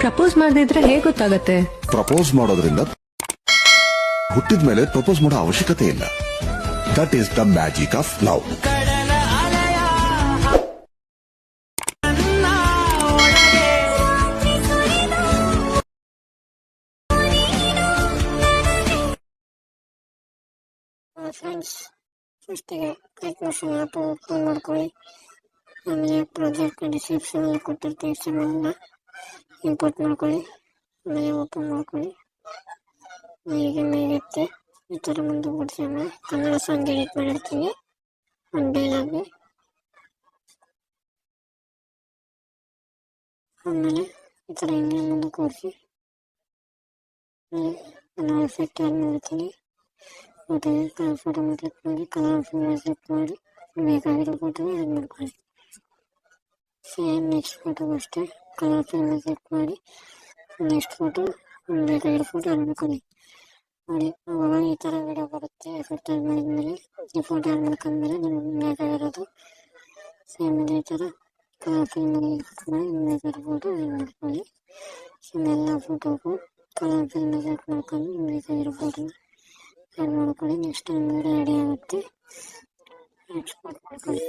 Propose ಮಾಡದಿದ್ರೆ ಹೇಗೆ ಗೊತ್ತಾಗತ್ತೆ? ಪ್ರಪೋಸ್ ಮಾಡೋದ್ರಿಂದ ಹುಟ್ಟಿದ ಮೇಲೆ ಪ್ರಪೋಸ್ ಮಾಡೋ ಅವಶ್ಯಕತೆ ಇಲ್ಲ. That is the magic of love. Friends, ಫಸ್ಟಿಗೆ ಕ್ಯಾಲ್ಕುಲೇಷನ್ ಆ್ಯಪ್ ಓಪನ್ ಮಾಡ್ಕೊಳ್ಳಿ. ಆಮೇಲೆ ಪ್ರಾಜೆಕ್ಟ್ ಡಿಸ್ಕ್ರಿಪ್ಷನ್ ಎಲ್ಲ ಕೊಟ್ಟಿರ್ತೀವಿ, ಎಲ್ಲ ಇಂಪೋರ್ಟ್ ಮಾಡ್ಕೊಳ್ಳಿ. ಆಮೇಲೆ ಓಪನ್ ಮಾಡ್ಕೊಳ್ಳಿ. ಹೀಗೆ ಮೇಲಿರುತ್ತೆ ಈ ಥರ ಮುಂದೆ ಬಿಡಿಸಿ. ಆಮೇಲೆ ಕನ್ನಡ ಸಾಂಗ್ ಎಡಿಟ್ ಮಾಡಿರ್ತೀವಿ ಒಂದು ಡೈಲಾಗ್ಗೆ. ಆಮೇಲೆ ಈ ಥರ ಹಿಂಗೆ ಮುಂದೆ ಕೂರಿಸಿ ಕನ್ನಡ ಎಫೆಕ್ಟ್ ಯಾರು ನೋಡ್ತೀನಿ. ಫೋಟೋ ಕ್ಲಿಕ್ ಮಾಡಿ ಕಲರ್ ಸೆಲೆಕ್ಟ್ ಮಾಡಿ ಬೇಕಾಗಿರೋ ಫೋಟೋ ಆ್ಯಡ್ ಮಾಡ್ಕೊಳ್ಳಿ. ಸೇಮ್ ನೆಕ್ಸ್ಟ್ ಫೋಟೋ ಅಷ್ಟೇ ಕಲರ್ ಸೆಲೆಕ್ಟ್ ಮಾಡಿ ನೆಕ್ಸ್ಟ್ ಫೋಟೋ ಬೇಕಾಗಿರೋ ಫೋಟೋ ಆ್ಯಡ್ ಮಾಡ್ಕೊಳ್ಳಿ. ನೋಡಿ, ಅವಾಗ ಈ ಥರ ವಿಡಿಯೋ ಬರುತ್ತೆ. ಎಫೆಕ್ಟ್ ಆ್ಯಡ್ ಮಾಡಿದ್ಮೇಲೆ ಈ ಫೋಟೋ ಆ್ಯಡ್ ಮಾಡ್ಕೊಂಡ್ಮೇಲೆ ನಿಮ್ಗೆ ಬೇಕಾಗಿರೋದು ಸೇಮ್ ಇದೇ ಥರ ಕಲರ್ ಫಿಲ್ಮಲ್ಲಿ ಮಾಡಿ ಬೇಕಾಗಿರೋ ಫೋಟೋ ಆ್ಯಡ್ ಮಾಡ್ಕೊಳ್ಳಿ. ಸೇಮ್ ಎಲ್ಲ ಫೋಟೋಗೂ ಕಲರ್ ಫಿಲ್ಮ್ ಸೆಲೆಕ್ಟ್ ಮಾಡ್ಕೊಂಡು ಬೇಕಾಗಿರೋ ಫೋಟೋನ ಆ್ಯಡ್ ಮಾಡ್ಕೊಳ್ಳಿ. ನೆಕ್ಸ್ಟ್ ಟೈಮ್ ವಿಡಿಯೋ ರೆಡಿ ಆಗುತ್ತೆ. ಎಕ್ಸ್ಪೋರ್ಟ್ ಮಾಡ್ಕೊಳ್ಳಿ.